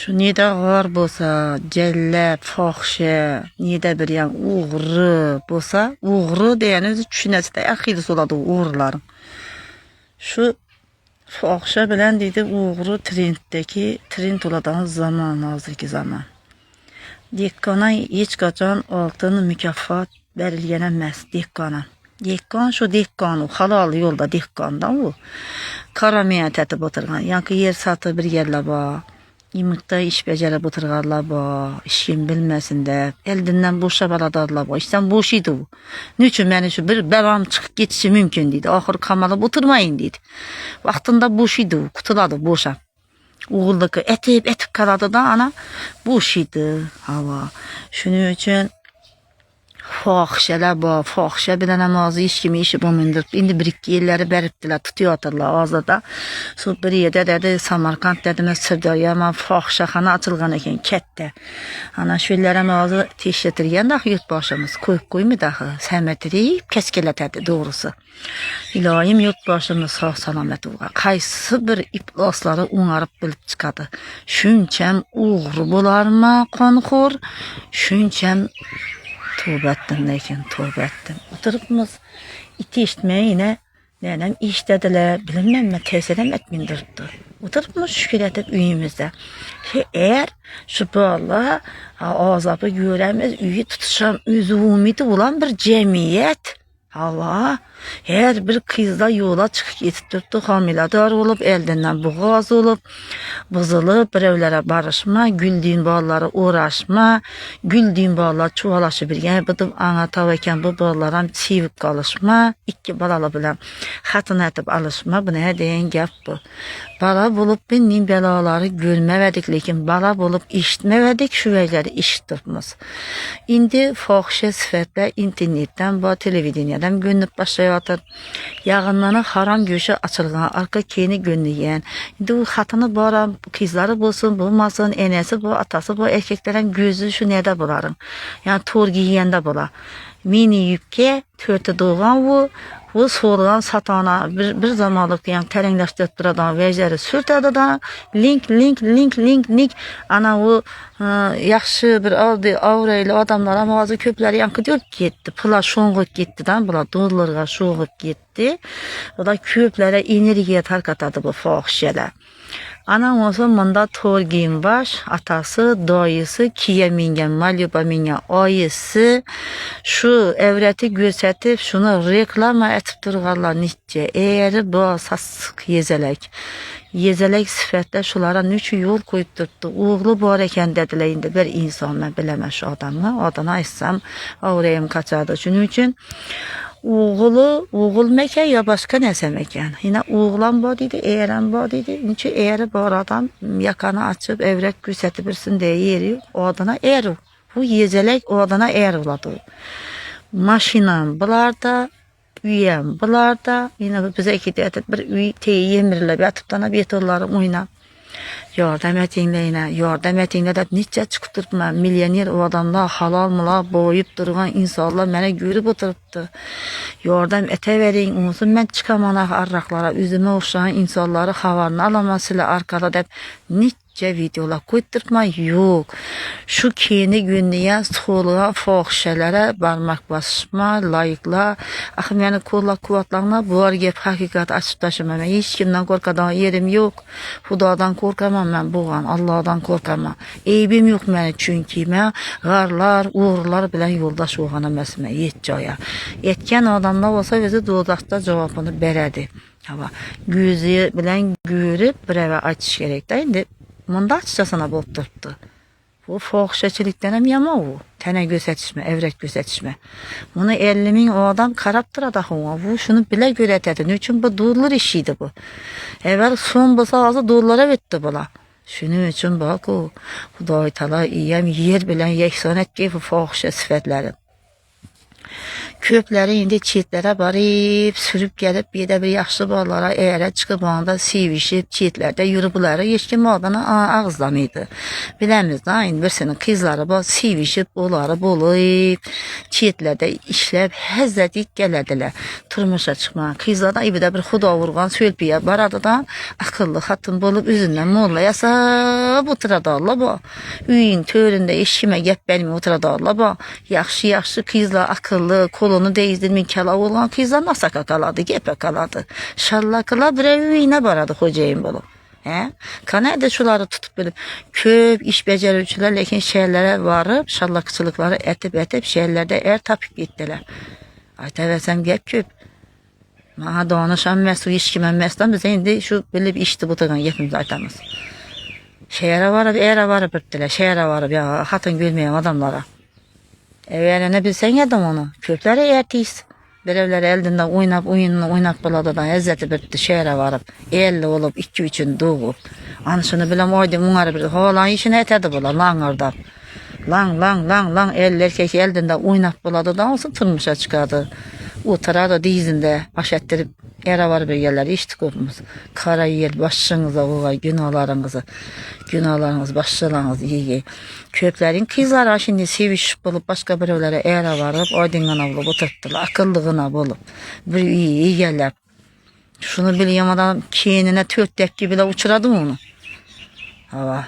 Şu nida var bolsa, cellat, fohisha, nida bir yan o'g'ri bolsa, o'g'ri degani o'zi tushunasida aqida soladi o'g'rilarning. Shu fohisha bilan deydi o'g'ri trend bo'ladigan zamon hozirgi zaman. Dekkona hech qachon oltin mukofot berilgan emas dekkona. Dekkon shu dekkon u halol yo'lda dekkondan u. Qaramiya tatib o'tirgan, yoki yer sotib bir yerlar bor. Yimikda ish bajarib o'tirganlar bor, hech kim bilmasin deb, eldinden bo'shab oladirlar bor. Ishdan bo'shaydi u. Nechun meni shu bir balam chiqib ketishi mumkin deydi. Oxir qamalib o'tirmayin deydi. Vaqtida bo'shaydi u, qutuladi bo'shab. O'g'ilniki etib qoladi-da, ana bo'shaydi. Havo. Shuning uchun fohishalar bor, fohisha bilan ham hozir hech kim ishi bo'lmaydir. Endi bir ikki yillari beribdilar, tutyaptilar hozirda. Shu bir yerda dedi Samarqand dedimi, Sirdaryo ham fohishaxona ochilgan ekan katta. Ana shular ham hozir tekshirtirganda yurtboshimiz qo'yib qo'ymadi, samatrik kaskelatadi to'g'risi. Ilohim yurtboshimiz sog' salomat bo'lgan. Qaysi bir ifloslari o'ngarib bilib chiqadi. Shuncham o'g'ri bo'larmi, qonxo'r, shuncham tövbe ettim lekin tövbe ettim. Oturupmuz iti işitmeye yine nenem işlediler bilmem mi tesirem etmindirdi. Oturupmuz şükür edip üyümüzde. Eğer şu bağla azabı göremiz üyü tutuşan üzümüydü olan bir cemiyet. Allah her bir kızda yola çıkıp yetiştirdi, hamiladar olup, eldinden boğaz olup, bızılıp, birevlere barışma, güldüğün bağları uğraşma, güldüğün bağlar çuvalaşı bir yani bıdım anlatavayken bu bağlara çivip kalışma, iki balalı bilen hatın etip alışma, bu ne deyen gap bu. Bala bulup benim belaları görmevedik, lekin bala bulup işitmevedik, şu veyleri işittirmiz. İndi fohisha sifatlar internetten, bu televizyondan gönlüp başlayatır. Yağınlarına haram göğüşü açılgan, arka keyini gönlüyen. İndi bu hatını bara, kızları bulsun, bulmasın, enesi bu, atası bu, erkeklerin gözü şu nede buların. Yani tor giyende bula. Mini yükke, törtü doğan bu sorulan satana bir zamanlık yani terengleştirip duradan vecleri sürtedi da link ana o yaxşı bir aldı avrayla adamlar ama bazı köpleri yankı diyor gitti pula şoğup gitti dan bula dolarga şoğup gitti o da köplere energiya tarkatadı bu fohishalar. Anam olsa mında torgin baş, atası, dayısı, kiye mingen, malyuba mingen, ayısı, şu evreti gösterip şunu reklama etip durgarlar nitçe. Eğer bu sassık yezelek sifatla şulara nüçü yol koyup durdu. Oğlu bu hareken dediler indi bir insan ben bilemem şu adamı. Adana etsem avrayım kaçardı. Şunun için oğul mekan ya başka nese mekan. Yine oğlan bu dedi, eğren bu dedi. Çünkü eğri bu adam yakanı açıp evret gösterip birsin diye yeri o adana eğer o. Bu yezelek o adana eğer oladı. Maşinam bularda, üyem bularda. Yine bize iki dedet bir üy teyi yemirle bir atıptana betorlarım oyna. Yardım etinle de niçe çıkıp durma milyoner o adamlar halal mıla boyup durgan insanlar mene görüp oturuptu. Yardım ete verin olsun ben çıkamanak arraklara üzüme oxşayan insanları havarını alamasıyla arkada dep niçe videolar koydurma yok. Şu keni günlüğe soluğa fohishalara barmak basma layıkla ahı meni kolla kuvvetlarına bu argep hakikat açıp taşımam. Hiç kimden korkadan yerim yok. Hudadan korkamam ben buğan. Allah'dan korkamam. Eybim yok meni çünkü ben garlar, uğurlar bilen yoldaş oğana mesme yetcaya. Etken adamlar olsa bizi doğdakta cevabını beredi. Ama gözü bilen görüp bir eve açış gerek de indi. Munda açıcasına bulup durdu. Bu fohishachilikdan ham yama o. Tene gözetişme, evret gözetişme. Bunu 50 bin o adam karaptır da bu şunu bile göretedi. Niçin bu doğrular işiydi bu. Evvel son bulsa ağzı doğrulara vetti bula. Şunun için bak o. Huday tala iyem yer bilen yeksan etki bu fohisha sifatları. Köpləri indi çitlere barıb, sürüb gəlib, bir də bir yaxşı ballara əyərə çıxıb, onda sivişib, çitlərdə yürübüləri, heç kim adana ağızlamaydı. Biləmiz da, indi birisinin qızları var, sivişib, onları bulub, çitlərdə işləb, həzzədik gələdilər, turmuşa çıxmaq. Qızlardan ibidə bir xuda vurğan sölpiyə baradadan, akıllı xatın bolup, üzündən molla yasab, oturadarlar bu. Üyün, töründə, eşkimə gəp bəlmi oturadarlar bu. Yaxşı qızlar, akıllı, kolunu değizdirmin kala olan kızlar nasıl kakaladı, gepe kaladı. Şallakıla bre üyüne baradı hocayım bolu. He? Kanada şuları tutup böyle köp iş becericiler lekin şehirlere varıp şallakçılıkları etip şehirlerde tapıp gittiler. Ay tevesem gep köp. Maha danışan mesul işkimen meslen bize indi şu böyle bir işti bu tığın hepimiz aytamız. Şehre varıp bittiler. Şehre varıp ya hatın gülmeyen adamlara. Evvelene bilsen yadım onu. Köpleri ertiyiz. Birevleri eldinden oynap buladıdan ezzeti bitti şehre varıp. 50 olup 2-3'ün doğup. Anışını bilem oydu bunları bir. Hoğlan işini etedi bula lan. Lang eller keki eldinden oynap buladıdan olsun tırmışa çıkardı. Oturardı dizinde baş ettirip era var bir yerler içtik hepimiz. Kara yer başınıza oğay günahlarınız başlarınız iyi. Köplerin kızlara şimdi sevişip bulup başka birevlere era varıp oydingana bulup oturttular. Akıllığına bulup bir iyi yerler. Şunu bileyim adam kenine 4 dakika bile uçuradı mı onu? Hava.